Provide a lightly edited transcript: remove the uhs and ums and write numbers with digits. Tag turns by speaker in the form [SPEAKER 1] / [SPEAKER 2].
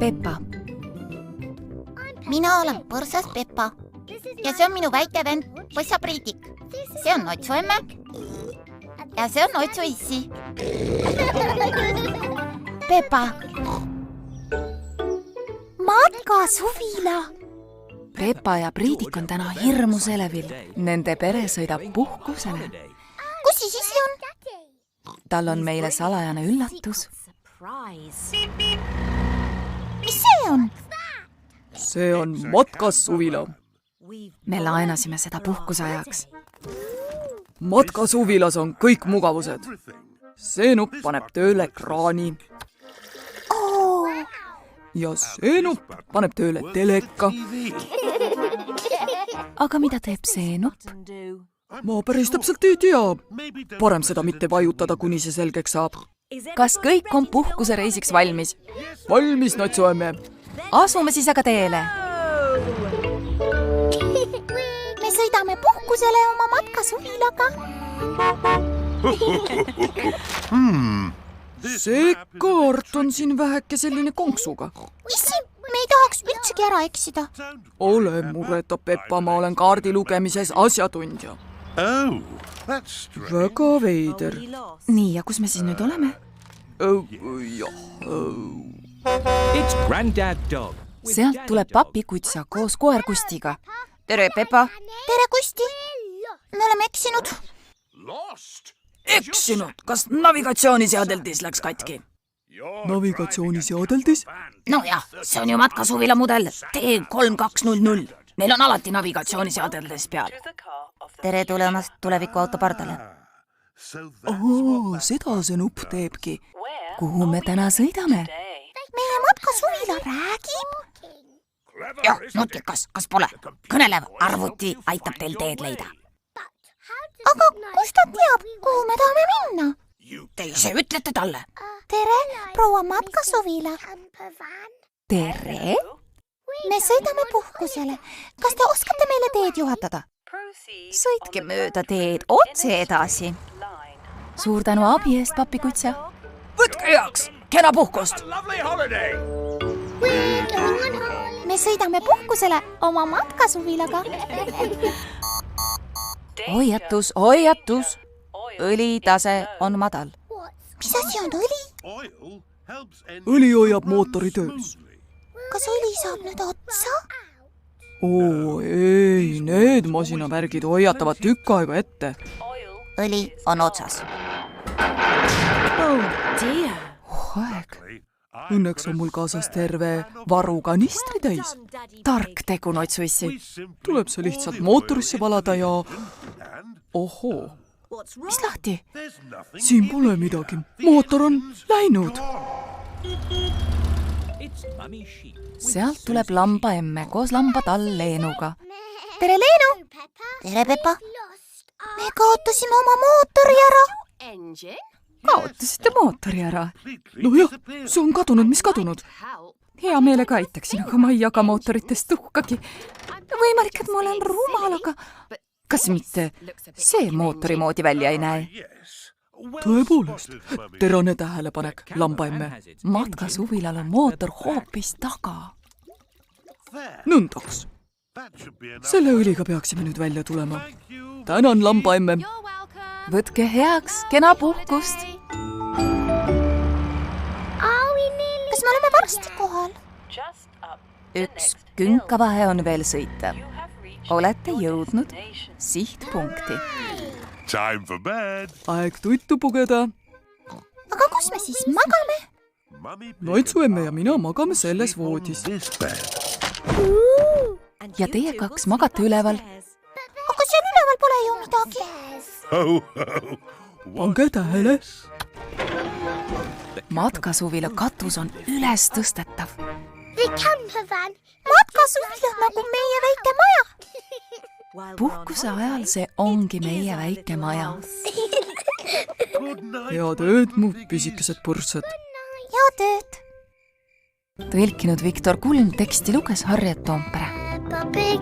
[SPEAKER 1] Peppa.
[SPEAKER 2] Mina olen põrsas Peppa ja see on minu väike vend Põssa Priidik. See on Otsu emme ja see on Otsu issi.
[SPEAKER 1] Peppa.
[SPEAKER 2] Matkasuvila.
[SPEAKER 1] Peppa ja Priidik on täna hirmus elevil. Nende pere sõidab puhkusele.
[SPEAKER 2] Kus siis issi on?
[SPEAKER 1] Tal on meile salajane üllatus.
[SPEAKER 2] Mis see on?
[SPEAKER 3] See on matkasuvila.
[SPEAKER 1] Me laenasime seda puhkuse ajaks.
[SPEAKER 3] Matkasuvilas on kõik mugavused. See nupp paneb tööle kraani. Ja see nupp paneb tööle teleka.
[SPEAKER 1] Aga mida teeb see nupp?
[SPEAKER 3] Ma päris täpselt ei tea. Parem seda mitte vajutada, kuni see selgeks saab.
[SPEAKER 1] Kas kõik on puhkuse reisiks valmis?
[SPEAKER 3] Valmis, Natsu emme.
[SPEAKER 1] Asume siis aga teele.
[SPEAKER 2] Me sõidame puhkusele oma matkasuvilaga.
[SPEAKER 3] See kaart on siin väheke selline konksuga.
[SPEAKER 2] Issi, me ei tahaks üldsegi ära eksida.
[SPEAKER 3] Ole mureta, Peppa, ma olen kaardi lugemises asjatundja. Väga veider.
[SPEAKER 1] Nii, ja kus me siis nüüd oleme? Sealt tuleb papi Kutsa koos koer Kustiga. Tere, Peppa!
[SPEAKER 2] Tere, Kusti! Me oleme eksinud.
[SPEAKER 3] Eksinud? Kas navigatsiooniseadeldis läks katki? Navigatsiooniseadeldis?
[SPEAKER 1] No jah, see on ju matkasuvila mudel T3200. Neil on alati navigatsiooniseadeldis peal.
[SPEAKER 2] Tere tulemast tuleviku autopardale.
[SPEAKER 3] Seda see nupp teebki.
[SPEAKER 1] Kuhu me täna sõidame?
[SPEAKER 2] Meie matkasuvila räägib.
[SPEAKER 1] Jah, nutikas, kas pole? Kõnelev arvuti aitab teil teed leida.
[SPEAKER 2] Aga kus ta teab, kuhu me tahame minna?
[SPEAKER 1] Te ise ütlete talle.
[SPEAKER 2] Tere, proua matkasuvila.
[SPEAKER 1] Tere?
[SPEAKER 2] Me sõidame puhkusele. Kas te oskate meile teed juhatada?
[SPEAKER 1] Sõitke mööda teed otse edasi. Suur tänu abi eest, papi Kutsa. Võtke heaks, kena puhkust.
[SPEAKER 2] Me sõidame puhkusele oma matkasuvilaga.
[SPEAKER 1] Hoiatus, hoiatus. Õlitase on madal.
[SPEAKER 2] Mis asi on õli?
[SPEAKER 3] Õli hoiab mootori töös.
[SPEAKER 2] Kas õli saab nüüd otsa?
[SPEAKER 3] Ei, need masinavärgid hoiatavad tükk aega ette.
[SPEAKER 2] Õli on otsas.
[SPEAKER 1] Aeg.
[SPEAKER 3] Õnneks on mul kaasas terve varukanistri täis.
[SPEAKER 1] Tark tegu, Notsuissi.
[SPEAKER 3] Tuleb see lihtsalt mootorisse valada ja... Ohoo,
[SPEAKER 1] Mis lahti?
[SPEAKER 3] siin pole midagi. Mootor on läinud.
[SPEAKER 1] Sealt tuleb lamba emme koos lamba tall Leenuga.
[SPEAKER 2] Tere, Leenu! Tere, Peppa! Me kaotasime oma mootori ära.
[SPEAKER 1] Kaotasite mootori ära.
[SPEAKER 3] Nojah, see on kadunud, mis kadunud?
[SPEAKER 1] Hea meelega aitaksin, aga ma ei jaga mootoritest tuhkagi. Võimalik, et ma olen rumal, aga... Kas mitte see mootori moodi välja ei näe?
[SPEAKER 3] Tõepoolest, terane tähelepanek, lambaemme.
[SPEAKER 1] Matkasuvilal on mootor hoopis taga.
[SPEAKER 3] Nõndaks. Selle õliga peaksime nüüd välja tulema. Tänan, lambaemme.
[SPEAKER 1] Võtke heaks, kena puhkust.
[SPEAKER 2] Kas me oleme varsti kohal?
[SPEAKER 1] Üks künkavahe on veel sõita. Olete jõudnud sihtpunkti.
[SPEAKER 3] Aeg tuttu pugeda.
[SPEAKER 2] Aga kus me siis magame?
[SPEAKER 3] Natsuemme ja mina magame selles voodis.
[SPEAKER 1] Ja teie kaks magate üleval.
[SPEAKER 2] Aga seal üleval pole ju midagi.
[SPEAKER 3] Pange tähele.
[SPEAKER 1] Matkasuvila katus on üles tõstetav.
[SPEAKER 2] Matkasuvila nagu meie väike maja.
[SPEAKER 1] Puhkuse ajal see ongi meie väike maja.
[SPEAKER 3] Head ööd, mu pisikesed põrsad.
[SPEAKER 2] Ja tööd.
[SPEAKER 1] Tõlkinud Viktor Kulm, teksti luges Harriet Toompere.
[SPEAKER 2] Peppa Pig.